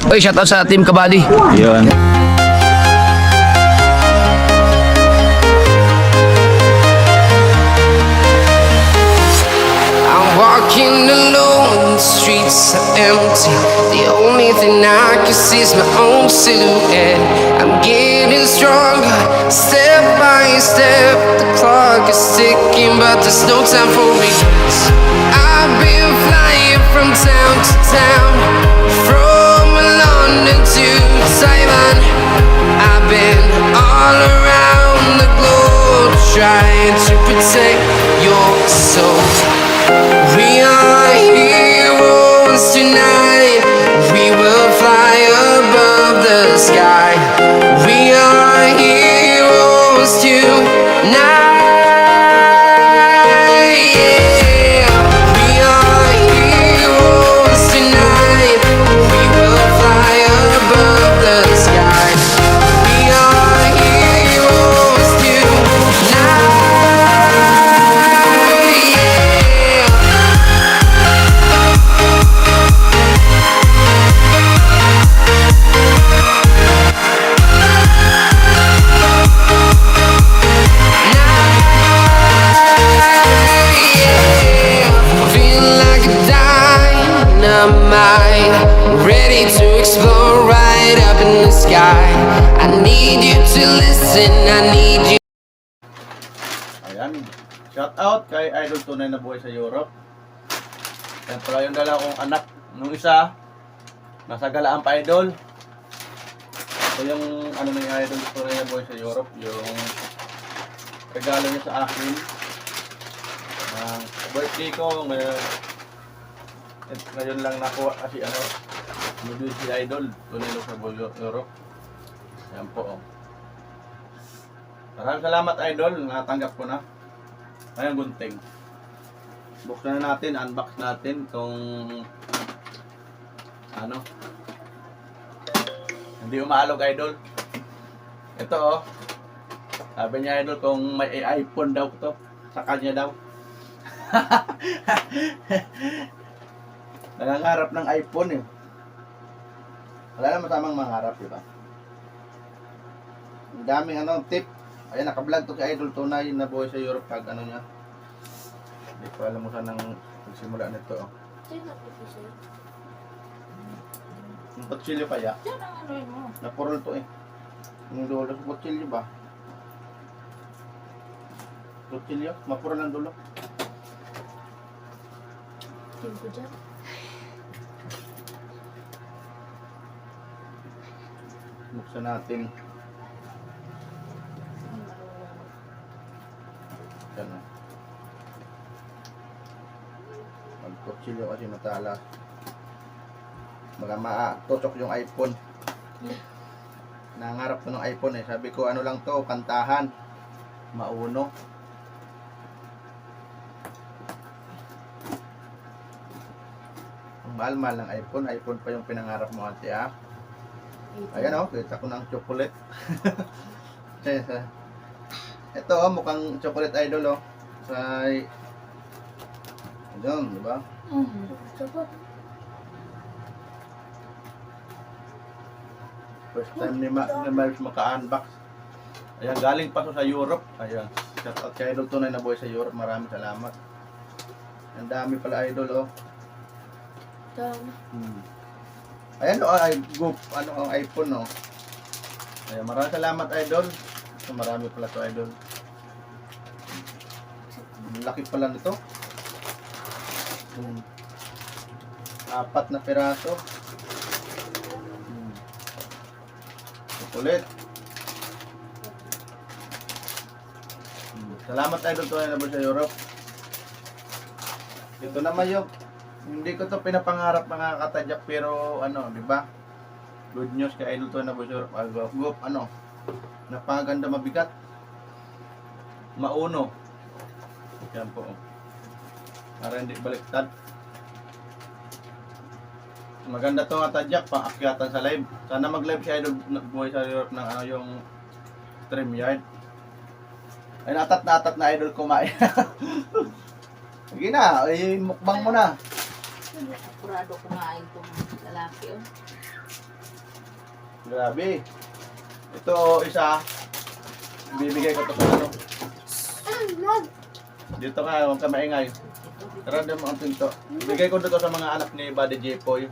Oy, shoutout sa Team Kabady. Yun. I'm walking alone, the streets are empty. The only thing I can see is my own silhouette. I'm getting stronger, step by step. The clock is ticking, but there's no time for regrets. I've been flying from town to town, from London to Taiwan. I've been all around the globe, trying to protect your soul. We are heroes tonight. We will fly above the sky. We are heroes tonight. Yeah. We are heroes tonight. We will fly above the sky. We are heroes tonight. Yeah. Feel like a dynamite, ready to explode right up in the sky. I need you to listen, I need you. Ayan. Shout out kay Idol Tunay na Buhay sa Europe. Yan pala yung dala kong anak. Nung isa, nasa galaan pa Idol. Ito yung ano ng Idol Tunay na Buhay sa Europe. Yung regalo niya sa akin. Birthday ko ngayon lang nakuha kasi ano, nabili si Idol Tunay na Buhay sa Europe. Yan po. Oh. Maraming salamat Idol, natanggap ko na. Ayan gunting. Buksan na natin, unbox natin itong ano. Hindi umaalog Idol. Ito oh. Sabi niya Idol kung may iPhone daw to, sa kanya daw. Nangangarap ng iPhone eh. Wala na masamang mangarap, di ba? Ang daming ano, tip. Ayan, naka-vlog to si Idol Tunay na Buhay sa Europe pag ano niya. Hindi ko alam mo saan ang magsimula nito. Oh. Yung kutsilyo kaya? Napurol to eh. Yung dulo sa kutsilyo ba? Kutsilyo? Mapurol ang dulo. Buksan natin. Yan na. Magkutsilyo kasi matalas. Baka matutok yung iPhone. Nangarap ko ng iPhone eh. Sabi ko ano lang to, kantahan. Mauno. Ang mahal-mahal ng iPhone. iPhone pa yung pinangarap mo ate ah. Ayan oh, kita ko ng chocolate. Ito oh, mukhang chocolate Idol oh. Say Diyan, di ba? First time ni Miles maka-unbox. Ayan, galing pa to sa Europe. Ayan. Shout out kay Idol Tunay na Buhay sa Europe. Maraming salamat. Ang dami pala Idol oh. Ayan oh, ano ang iPhone oh. Ayan, maraming salamat Idol. Marami pala to Idol. Laki pala nito. 4 na piraso. Chocolate. Salamat Idol Tunay na Buhay sa Europe. Ito naman yung hindi ko to pinapangarap mga katadyak pero ano, di ba? Good news kay Idol Tunay na Buhay sa Europe. Ano? Napakaganda, mabigat. Mauno. Yan po. Para hindi baliktad. Maganda to nga tadyak, pang-akyatan sa live. Sana mag-live si Idol Buhay sa Europe ng ano yung StreamYard. Ay, natat na Idol kumain. Sige na, mukbang mo na. Kurado kumain itong lalaki oh. Grabe. Ito isa, bibigay ko to sa ano. Dito ka, huwag ka maingay. Tara din mo ang pinto. Bibigay ko dito sa mga anak ni Buddy Jepoy.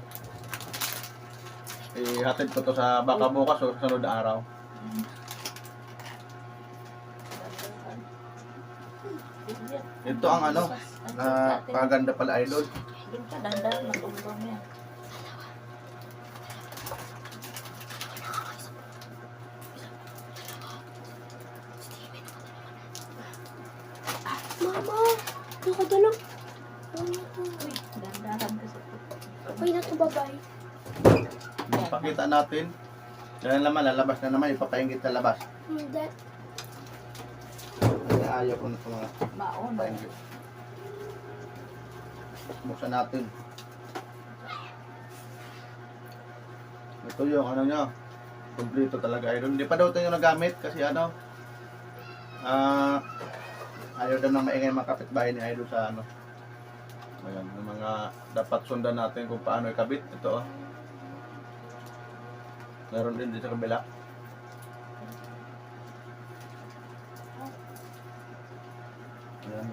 Ihatid ko to sa baka bukas o sa sunod na araw. Ito ang ano, na paganda pala idol. Doon ka, dandan, matumbang yan. Mama, nakadalo. Uy, dandahan kasi. Okay na to, bye-bye. Pakita natin. Yan naman, lalabas na naman, ipapaingit sa labas. Hindi. Ayaw ko na sa mga Maon. paingit. Buksan natin. Ito yung ano nyo. Kompleto talaga idol. Hindi pa daw ito yung nagamit kasi ano. Ayaw daw nang maingay mga kapitbahay ni idol sa ano. Ayan, yung mga dapat sundan natin kung paano ikabit. Ito oh. Meron din dito sa kabila. Ayan.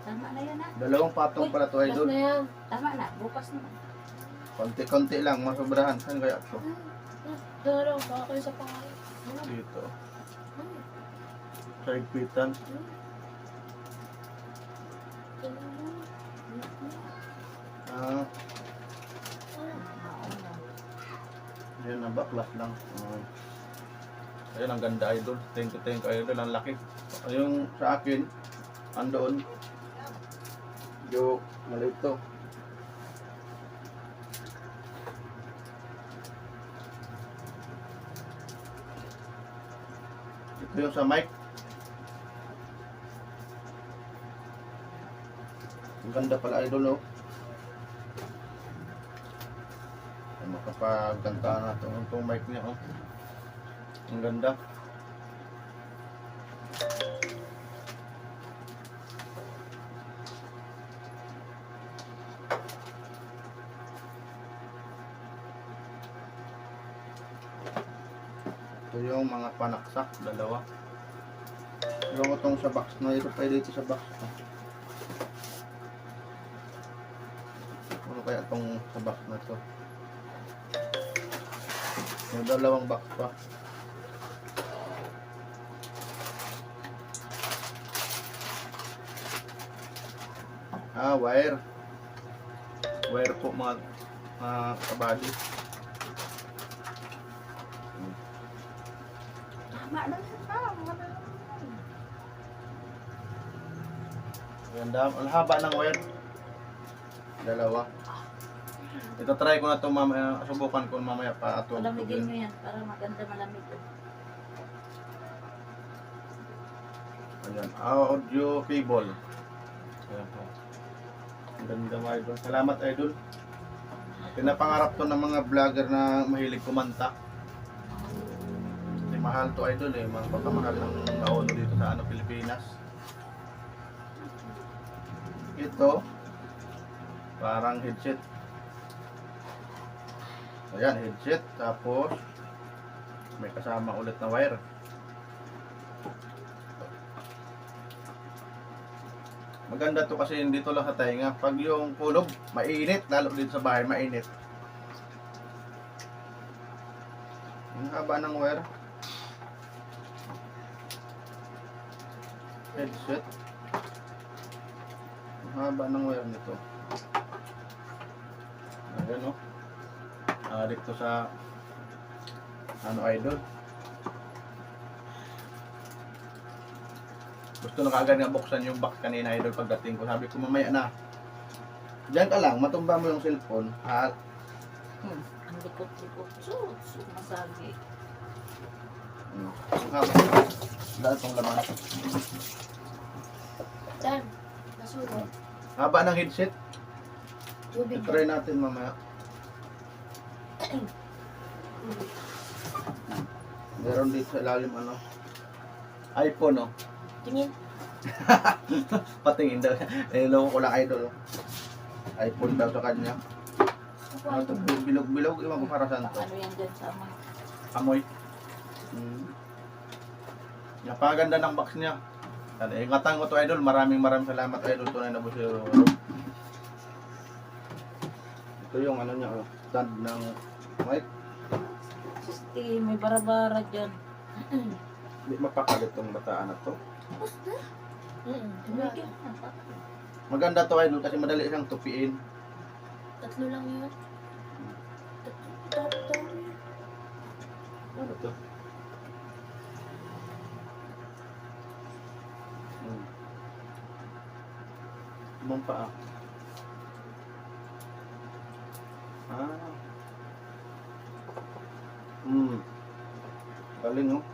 Tama na yan, ha? Dalawang patong pala to Last idol. na yan. Tama na, bukas na. Konti-konti lang, masobrahan. Saan kaya ito? Dalaw, baka kayo sa pangalan. Dito. Sa higpitan. Ah, Maon na. yun ang baklas lang. Ayun, ang ganda idol. Thank you idol. Ang laki. Yung sa akin, andoon. Yung maliit to. Ito yung sa mic. Ang ganda pala idol oh. Ay, makapagkanta na itong mic niya oh. Ang ganda. Ito yung mga panaksak, dalawa. Yung itong sa box na ito pa dito sa box. Ano kaya itong sa box na ito? Yung dalawang box pa. Wire. Wire po mga kabady. Tama na yan, ha? Ganda. Ang haba ng wire. Dalawa. Ito try ko na ito mamaya. Subukan ko mamaya pa ito. Palamigin nyo yan, para maganda malamig. Ayan. Audio cable. Ayan po. Ang ganda mga idol. Salamat idol. Pinapangarap to ng mga vlogger na mahilig kumanta. Kasi mahal to idol eh. Mga pagkamahal ng naono dito sa Pilipinas. Ito parang headset. Ayan, headset. Tapos may kasama ulit na wire. Maganda to kasi dito lang sa tainga. Pag yung kulog, mainit. Lalo dito sa bahay, mainit. Ang haba ng wire. Headset. Ang haba ng wire nito. Ayan o. Dito sa idol. Gusto na kaagad nga buksan yung box kanina idol pagdating ko. Sabi ko mamaya na. Diyan ka lang, matumba mo yung cellphone. Ang likot-likot. Masagi. Ang haba. Daan itong laman. Saan? Nasunod. Haba ng headset. Tubig. I-try natin mamaya. Meron dito sa ilalim iPhone Tingin. Patingin daw. Niloko ko lang idol. iPhone daw sa kanya. Ano to? Bilog-bilog. Iwan ko para saan to. Ano yan dyan sa mga. Amoy. Napakaganda ng box niya. Ingatan ko to idol. Maraming salamat idol. Tunay na busero. Ito yung ano niya. Stand ng mic. Sisti, may bara-bara dyan. Hindi mapakalit tong bataan na to. Tumigil na. Maganda to idol kasi madali siyang tupiin. Tatlo lang yun. Tatlo. Ano to? Ibang paa. Galing oh.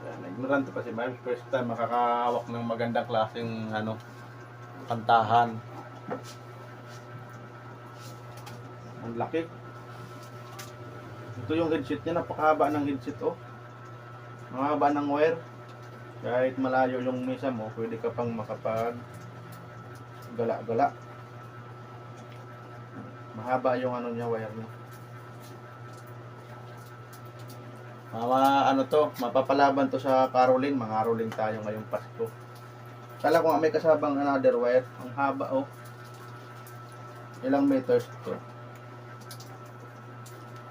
Yan, ignorante pa si Miles. First time makakahawak ng magandang klaseng ano, kantahan. Ang laki. Ito yung headset niya, napakahaba ng headset oh. Mahaba ng wire. Kahit malayo yung mesa mo, pwede ka pang makapag gala-gala. Mahaba yung ano niya, wire niya. Ano to, mapapalaban to sa caroling. Mga-caroling tayo ngayong Pasko. Kala ko nga may kasabang another wire. Ang haba oh. Ilang meters to?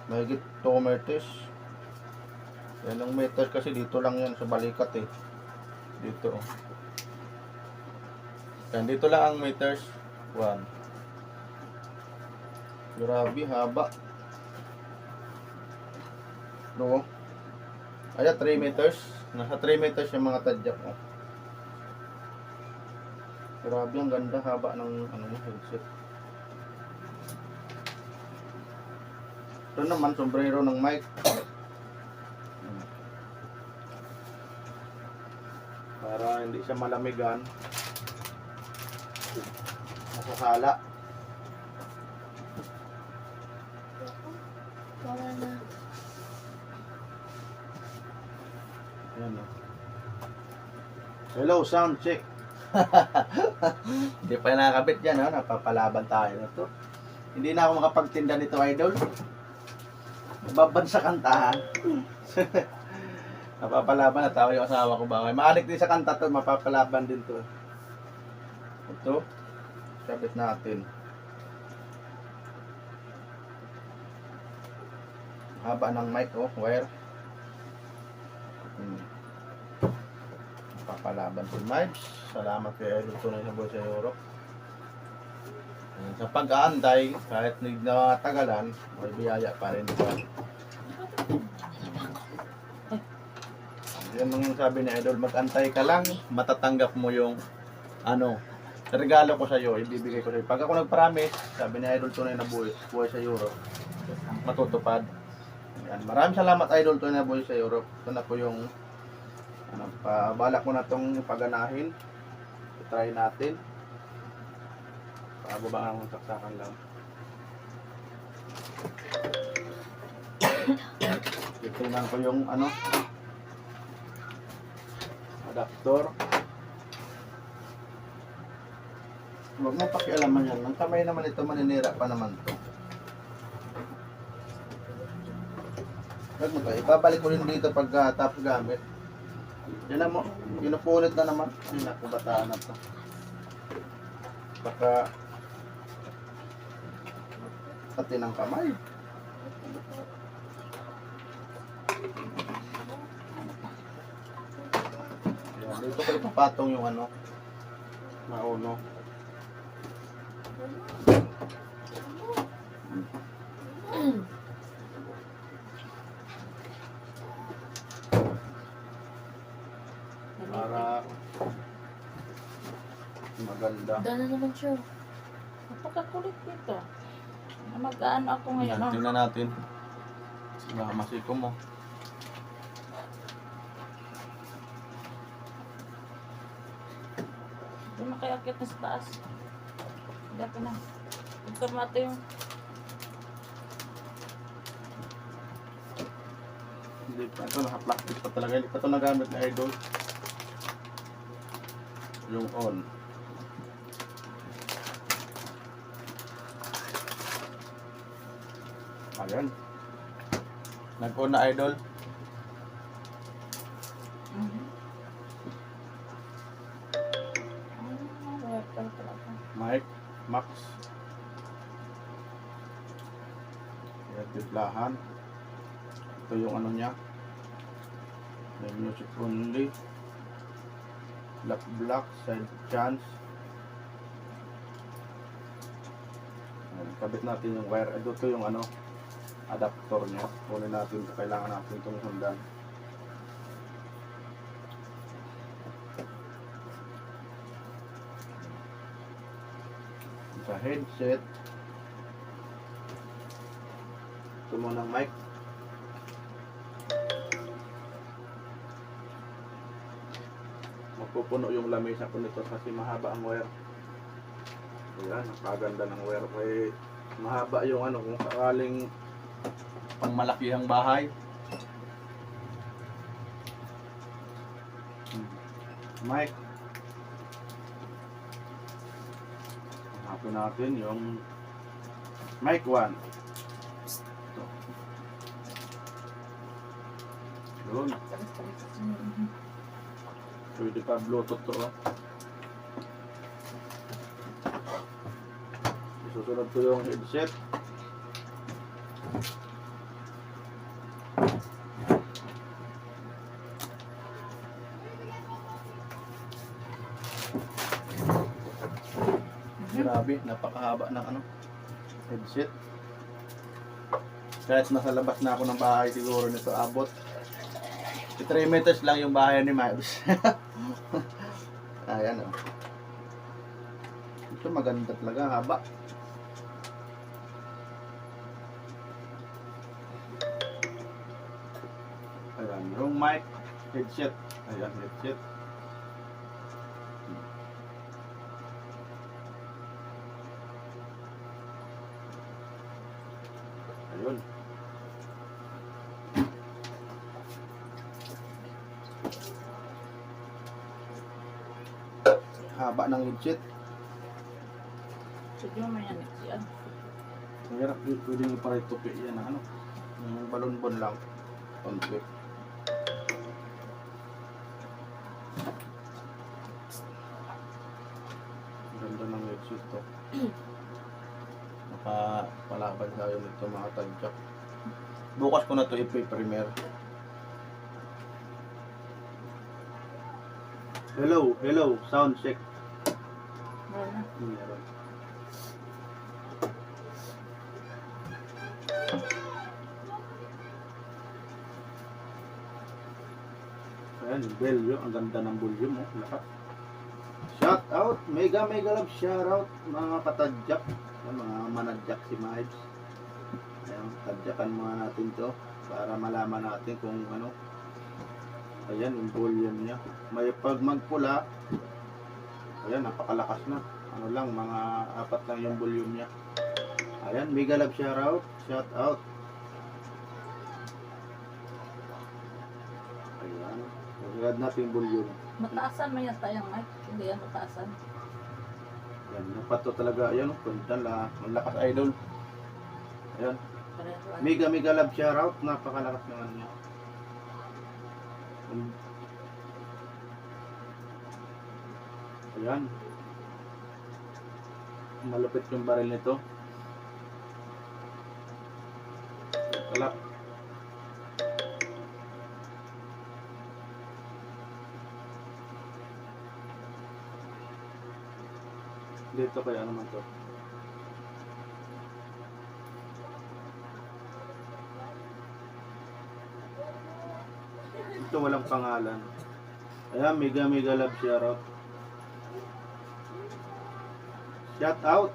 Mahigit 2 meters. Ilang meters kasi dito lang yan sa balikat eh. Dito oh. Yan, dito lang ang meters. 1. Grabe, haba. No? Ayan, 3 meters. Nasa 3 meters yung mga tadyak mo. Grabe, ang ganda, haba ng ano, headset. Ito naman, sombrero ng mic. Para hindi siya malamigan. Masasala. Wala na. Ayan o. Hello, sound check. Hindi pa nakakabit yan, no? Napapalaban tayo na to. Hindi na ako makapagtinda nito, idol. Nababan sa kantahan. Napapalaban na tao yung asawa ko ba? Maadik din sa kanta to, mapapalaban din to. Ito, sabit natin. Haba ng mic, oh, wire. Papalaban si Mibes. Salamat kay Idol Tunay na Buhay sa Europe. Sa pag-aantay, kahit nagtatagalan, may biyaya pa rin ito. Yan ang sabi ni Idol, mag-antay ka lang, matatanggap mo yung ano, regalo ko sa iyo, ibibigay ko sa iyo. Pag ako nag-promise, sabi ni Idol Tunay na Buhay sa Europe, matutupad. Yan. Maraming salamat Idol Tunay na Buhay sa Europe. Ito na po yung ano, balak ko na itong paganahin. I-try natin. Pababa ang saksakan lang. Tingnan ko yung ano, adapter. Huwag mo pakialaman yan. Ang kamay naman ito, maninira pa naman ito. Ibabalik ko rin dito pag top gamit. Yan na mo, pinupunit na naman. Ay naku, bataan na to. Baka pati ng kamay. Yan, dito ko ipapatong yung ano, mauno. Para maganda. Dana naman siya. Napakakulit dito. Mag-ano ako ngayon. Yan, Oh. tingnan natin. Baka masiko mo. Hindi makayakit na sa taas. Dapat na. Informato yung Hindi pa. Ito naka-plastic pa talaga. Hindi pa ito nagamit na Idol. Yung on. Ayan. Nag-on na idol. Mhm. Wire pala ito. Mic, Max. Ayan, tiplahan. Ito yung ano niya. May music only. Black, side chance. Ayan, kabit natin yung wire. Ito yung ano, adapter niya. Kunin natin, kailangan natin itong sundan. Sa headset. Ito muna ang mic. Magpupuno yung lamesa ko nito kasi mahaba ang wire. Ayan, napaganda ng wire. May mahaba yung ano, kung sakaling pang malaki ang bahay. Mic. Hanapin natin yung mic 1. Ito. Yun. Mhm. Pwede pa Bluetooth to. Oh. Susunod ko yung headset. Grabe, napakahaba ng ano, headset. Kahit nasa labas na ako ng bahay, siguro nito abot. 3 meters lang yung bahay ni Miles. Ayan o. Ito maganda talaga, haba. Ayan, yung mic, headset. Ayan, headset. Ayun. Haba ng headset. Sige mo yan. Yan. Ang hirap yun, pwede nyo para itupi yan na ano. Yung balon-bon lang. Konti. Ganda ng headset to. Palaban tayo nito mga tadyak. Bukas ko na to i-premiere. Hello, hello, sound check. Wala na. Meron. Ayan, yung bell yun. Ang ganda ng volume, oh. Lahat. Shout out, mega love shout out mga katadyak. Ayan, mga manadyak si Miles. Ayan, tadyakan muna natin to para malaman natin kung ano. Ayan, yung volume niya. May pag magpula, ayan, napakalakas na. Ano lang, mga 4 lang yung volume niya. Ayan, mega love shout out. Ayan, agad natin yung volume. Mataasan mo yan tayong mic. Hindi yan mataasan. Ayan, napato talaga. Ayan, punta lang. Ang lakas idol. Ayan, Pareho. mega love shout out. Napakalakas naman niya. Ayan. Malupit yung baril nito. Kalap. Dito kaya naman to. Ito walang pangalan. Ayan, mega love shout out. Shout out.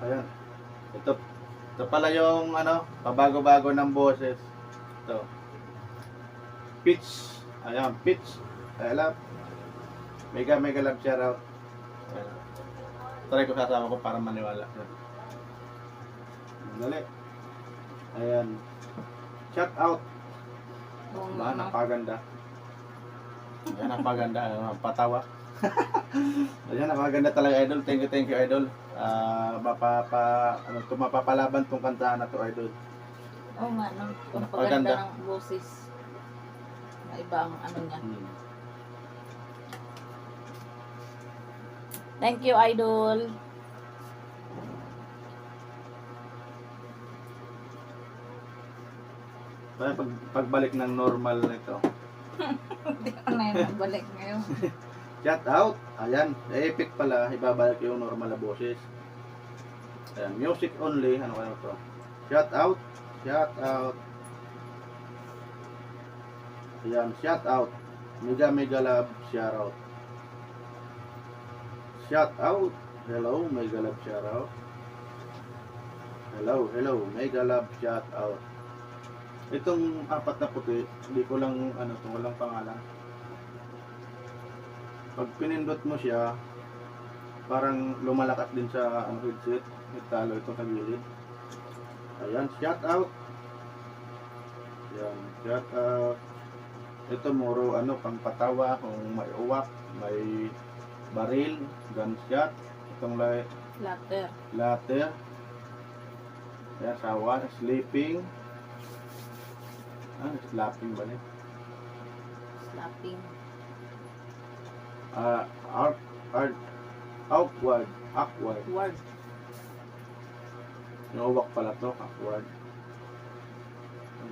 Ayan. Ito pala yung ano, pabago-bago ng boses. Ito. Pitch. Ayan, pitch. Ayan. Mega love shout out. Ayan. Try ko sasama ko para maniwala. Dali. Ayan. Shout out. Kung Ba, ano, napaganda. Ayan, napaganda. Patawa. Ayan, napaganda talaga, idol. Thank you, idol. Mapapalaban tong kantahan na to, idol. Oo nga, no? Ang Napaganda. paganda ng boses. Maiba ang ano niya. Thank you, Idol. Kaya pagbalik ng normal nito. Hindi ko na yung magbalik ngayon. Shout out. Ayan. Epic pala. Ibabalik yung normal na boses. Ayan. Music only. Ano kaya ito? Shout out. Shout out. Ayan. Shout out. Mega love. Shout out. Shout out. Hello. Mega love. Shout out. Hello. Mega love. Shout out. Itong apat na puti, hindi ko lang ano to, walang pangalan. Pag pinindot mo siya, parang lumalakas din sa ano, headset. Nagtalo ito sa gilid. Ayan, shout out. Ayan, shout out. Ito muro ano, pangpatawa, kung may uwak, may baril, gunshot. Itong latter. Ayan, sawa, sleeping. Slapping ba niya? Slapping. Awkward. Word. Nawak pala to, awkward.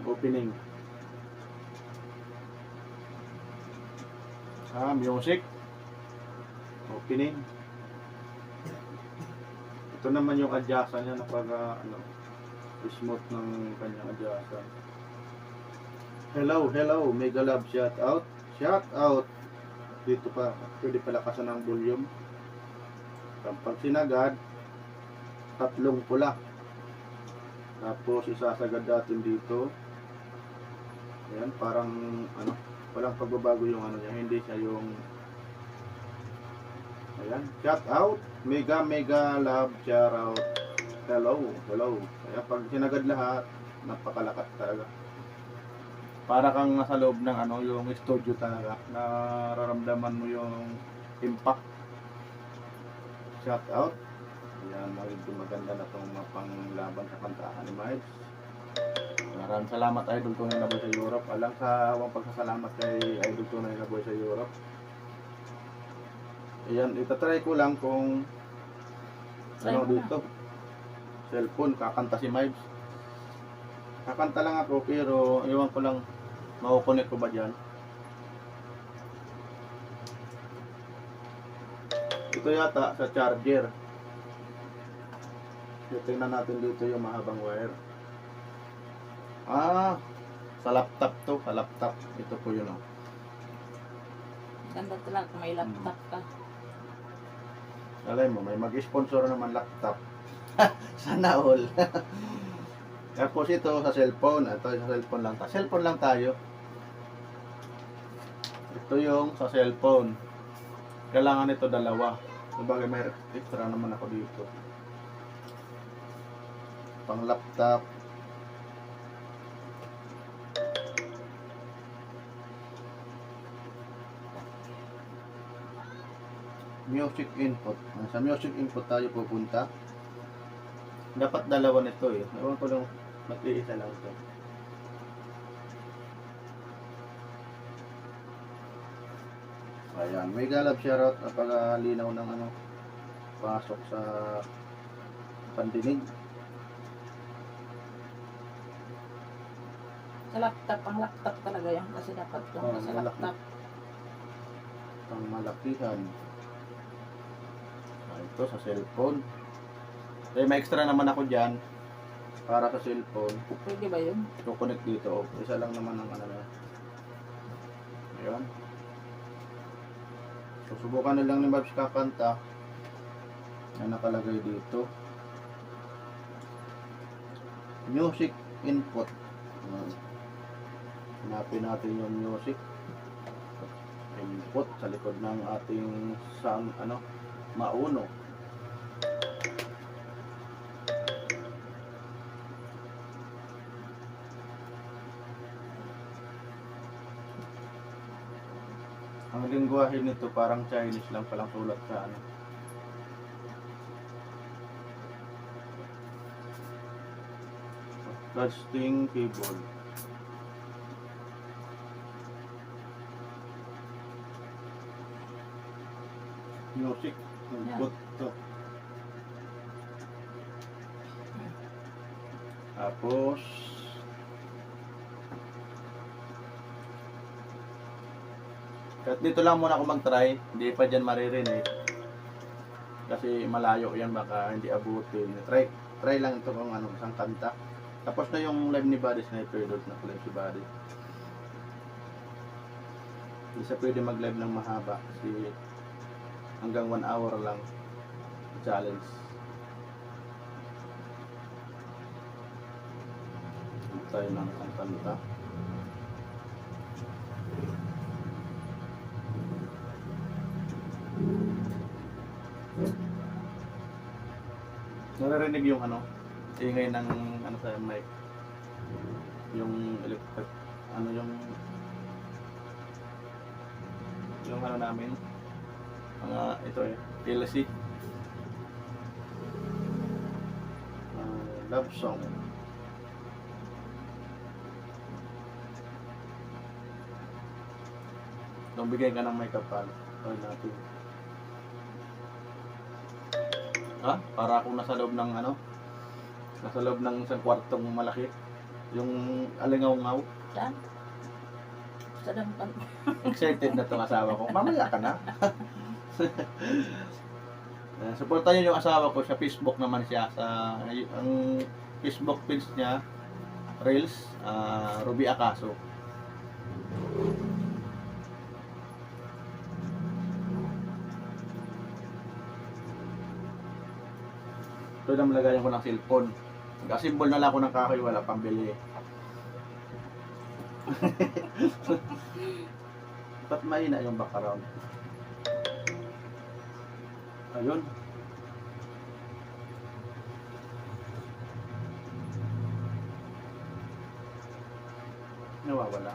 Opening. Music. Opening. Ito naman yung adjacent niya na para smooth ng kanyang adjacent. Hello, mega love, shout out. Dito pa, pwede palakasan ng volume. Kapag sinagad, 3 pula. Tapos isasagad natin dito. Ayan, parang walang pagbabago yung niya, hindi siya yung ayan, shout out, mega love, shout out. Hello. Kaya pag sinagad lahat, napakalakas talaga. Para kang nasa loob ng yung studio talaga. Nararamdaman mo yung impact. Shout out. Ayan, maganda na itong panglaban sa kantahan ni Miles. Maraming salamat Idol Tunay na Boy sa Europe. Alang sa awang pagsasalamat kay Idol Tunay na Boy sa Europe. Ayan, itatry ko lang kung Try mo na. dito. Cellphone, kakanta si Miles. Kakanta lang ako pero iwan ko lang makukunik ko ba dyan. Ito yata sa charger. Tingnan natin dito yung mahabang wire. Sa laptop to. Sa laptop. Ito po yun Ganda talaga kung may laptop ka. Alam mo, may mag-sponsor naman laptop. Sana all. Tapos ito sa cellphone. Ito sa cellphone lang. Cellphone lang tayo. Ito yung sa cellphone. Kailangan ito dalawa. Sabagay may extra naman ako dito. Pang laptop. Music input. Sa music input tayo pupunta. Dapat dalawa nito eh. Ewan ko lang, mag-iisa lang ito. Ayan, may galab shoutout na pag-linaw ng pasok sa pandinig. Sa laptop, ang laptop talaga yan. Kasi dapat lang Oo, sa malaki. laptop. Pang malakihan. Ito sa cellphone. May extra naman ako dyan para sa cellphone. Pwede ba yun? Kukunik dito. Isa lang naman ang na. Ayan. Susubukan na lang ni Babs kakanta na nakalagay dito. Music input. Hanapin natin yung music input sa likod ng ating sound mauno. Ang lingwahe nito parang Chinese lang palang sulat sa Casting cable. Music. Nagput to. Tapos kahit dito lang muna ako mag-try, hindi pa dyan maririnig. Kasi malayo yan, baka hindi abutin. Try lang ito kung ano, isang kanta. Tapos na yung live ni Buddy Sniper, doon na live si Buddy. Hindi siya pwede mag-live ng mahaba kasi hanggang 1 hour lang challenge. Tayo ng isang kanta. Naririnig yung ano, ingay ng ano sa mic. Yung electric, ano yung ano namin, mga ito PLC. Love song. Nung bigay ka ng mic kapal, natin. Ha? Para akong nasa loob ng ano? Nasa loob ng isang kwartong malaki. Yung alingaw-ngaw. Saan? Sa dampan. Excited na itong asawa ko. Mamaya ka na. Supportan niyo yung asawa ko sa Facebook naman siya. Ang Facebook page niya, Reels, Ruby Acaso. Ito na malagayan ko ng cellphone. Nag-assemble na lang ako ng kahoy, wala pambili. Ba't mahina yung background? Ayun. Nawawala.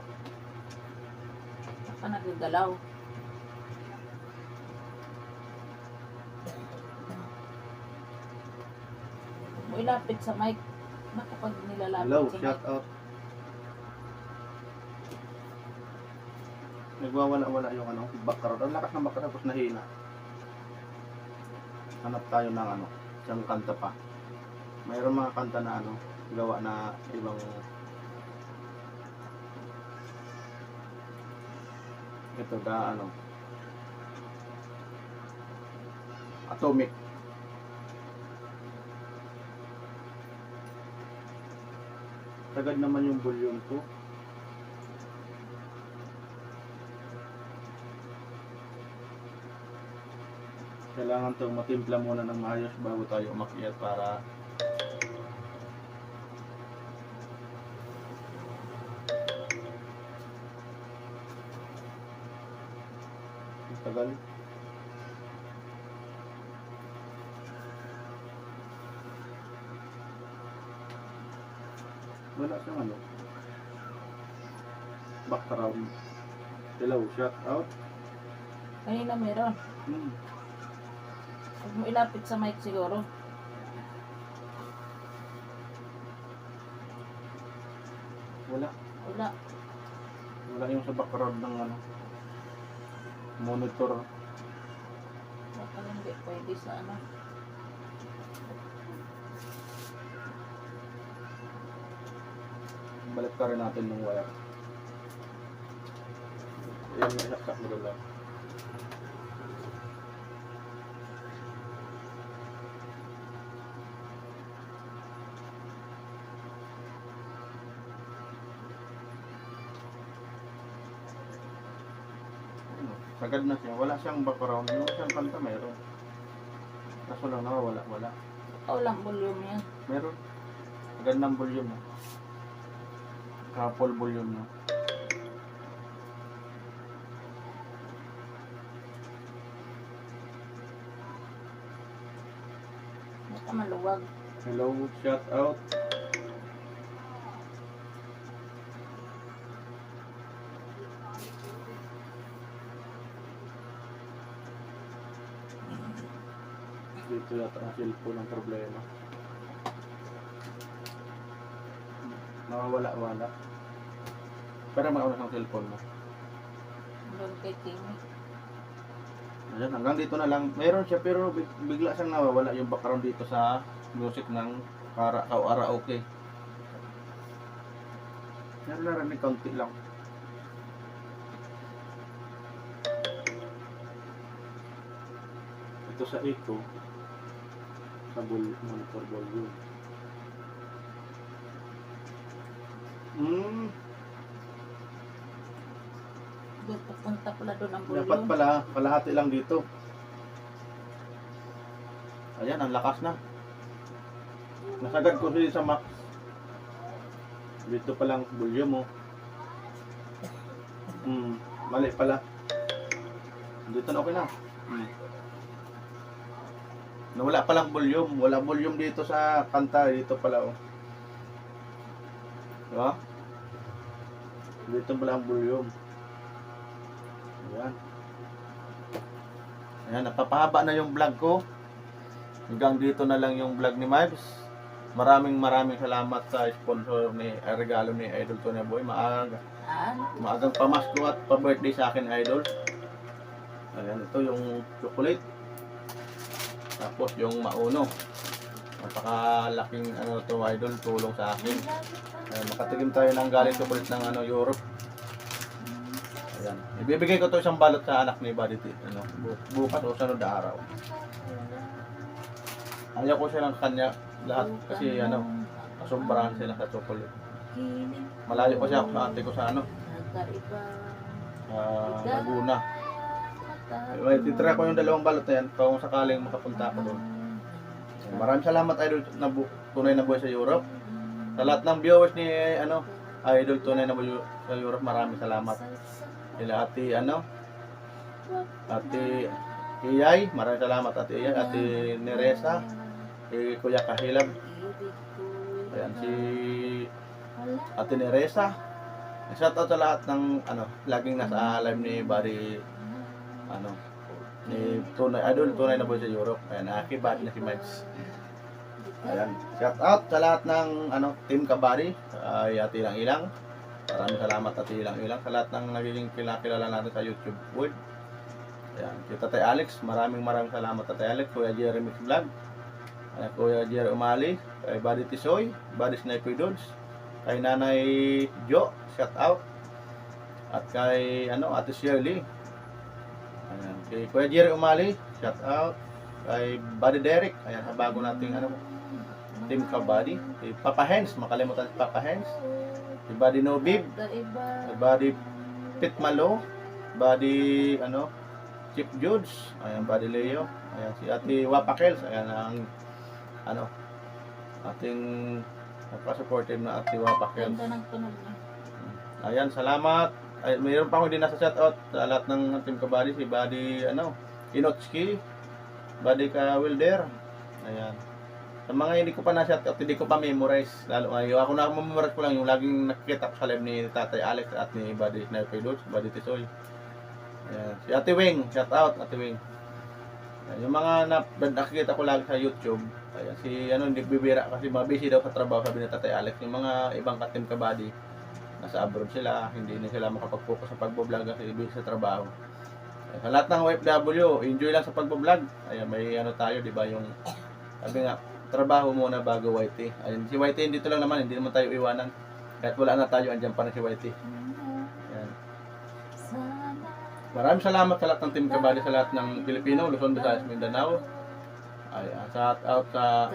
Baka nagagalaw. Mo ilapit sa mic. Naku, pag nilalapit Hello, sa shout mic. out. Nagwawala-wala yung ano, background. Ang lakas ng background tapos nahina. Hanap tayo ng ano, isang kanta pa. Mayroon mga kanta na ano, gawa na ibang ito da ano Atomic. Tagad naman yung volume ko. Kailangan itong matimpla muna ng maayos bago tayo umakyat para tagal. Wala siyang ano, background. Hello, shout out. Kanina meron. Huwag mo ilapit sa mic siguro. Wala. Wala. Wala yung sa background ng ano, monitor. Baka hindi pwede sa ano. Balik ka rin natin ng wire. Ayan, may saksak mo doon lang. Sagad na siya. Wala siyang background. Yung siyang kanta meron. Kaso lang nawawala. Wala. Ikaw lang volume yan. Meron. Sagad ng volume. Couple volume na. Baka maluwag. Hello, shout out. Dito yata ang cellphone ang problema. nawawala-wala. Pero mauna ng cellphone mo. Doon kay Timmy. Ayan, hanggang dito na lang. Meron siya pero bigla siyang nawawala yung background dito sa music ng karaoke. Meron na rin kaunti lang. Ito sa echo, sa monitor volume. Doon papunta pala doon ang Dapat volume. pala, kalahati lang dito. Ayan, ang lakas na. Nasagad ko siya sa max. Dito pa lang volume mo. Mali pala. Dito na okay na. Nawala palang volume. Wala volume dito sa kanta. Dito pala oh. Diba? Dito pala ang volume. Ayan. Ayan, napapahaba na yung vlog ko. Hanggang dito na lang yung vlog ni Mibes. Maraming salamat sa sponsor ni regalo ni Idol Tony Boy. Maagang pamasko at pa-birthday sa akin, Idol. Ayan, ito yung chocolate. Tapos yung mauno. Napakalaking ano to, Idol, tulong sa akin. Ayan, makatikim tayo ng galing chocolate ng Europe. Ayan. Ibibigay ko to isang balot sa anak ni Buddy T. Bukas o sunod na araw. Ayaw ko siya ng kanya lahat kasi kasombrahan sila sa chocolate. Malayo pa siya sa ate ko sa Laguna. May titira ko yung dalawang balot na yan kung sakaling makapunta ako doon. Maraming salamat, Idol Tunay na Buhay sa Europe. Sa lahat ng viewers ni Idol Tunay na Buhay sa Europe, maraming salamat. Sila Ate Iyay, maraming salamat Ate Iyay, Ate Neresa, si Kuya Kahilab. Ayan, si Ate Neresa. Shoutout sa lahat ng laging nasa live ni Buddy ni Idol Tunay na Buhay sa Europe. Ayan, aki Buddy na si Mibes. Ayan, shoutout sa lahat ng Team Kabady, ay Ate Ilang. Maraming salamat Ate Ilang sa lahat ng nagiging kilala natin sa YouTube world. Ayan, si Tatay Alex, maraming salamat Tatay Alex, Kuya Jeremy Vlog, Kuya Jerry Umali, kay Buddy Tisoy, Buddy Sniper Dudes, kay Nanay Jo, shout out. At kay Ate Shirley. Ayan, kay Kuya Jerry Umali, shout out. Kay Buddy Derek, ayan, bago nating Team Kabady. Kay Papa Hens, makalimutan si Papa Hens. Si Buddy Nobib, si Buddy Pitmalo, Buddy Chip Judes, ayan, Buddy Leo, ayan, si Ate Wapakels, ayan ang ating napaka-supportive na Ate Wapakels. Ganda ng tunog niya. Ayan, salamat. Ay, mayroon pa akong din nasa shoutout sa lahat ng Team Kabady, si Buddy Inotski, Buddy Ka Wilder. Ayan. Sa mga hindi ko pa na-shoutout, hindi ko pa memorize. Lalo ngayon, ako na memorize ko lang yung laging nakikita ko sa live ni Tatay Alex at ni Buddy Sniper Dudes, Buddy Tisoy. Ayan. Si Ate Wing, shoutout Ate Wing. Ayan. Yung mga nakikita ko lagi sa YouTube, ayan, si hindi bibira kasi busy daw sa trabaho, sabi ni Tatay Alex. Yung mga ibang ka-Team Kabady, nasa abroad sila, hindi na sila makapag-focus sa pagbo-vlog kasi busy sa trabaho. Ayan. Sa lahat ng OFW, enjoy lang sa pagbo-vlog. Ayan, may tayo, di ba, yung sabi nga, trabaho muna bago YT. Ayun, si YT dito lang naman, hindi naman tayo iwanan. Kahit wala na tayo, andyan pa rin si YT. Ayan. Maraming salamat sa lahat ng Team Kabady, sa lahat ng Pilipino, Luzon, Visayas, Mindanao. Ayan, shout out sa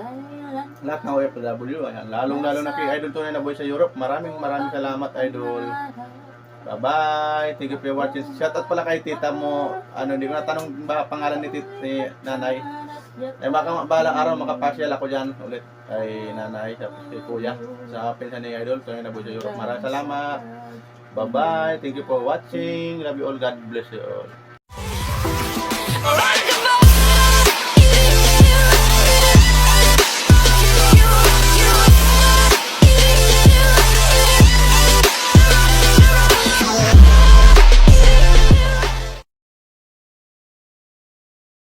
lahat ng OFW. Ayan, lalong-lalo na kay Idol Tunay na Buhay sa Europe. Maraming salamat, Idol. Bye-bye. Thank you for watching. Shout out pala kay tita mo. Hindi ko natanong ba pangalan ni nanay. Baka balang araw makapasyal ako dyan ulit kay nanay, kay kuya, sa pinsan ni Idol Tunay na Buhay sa Europe. Maraming salamat. Bye-bye. Thank you for watching. Love you all. God bless you all.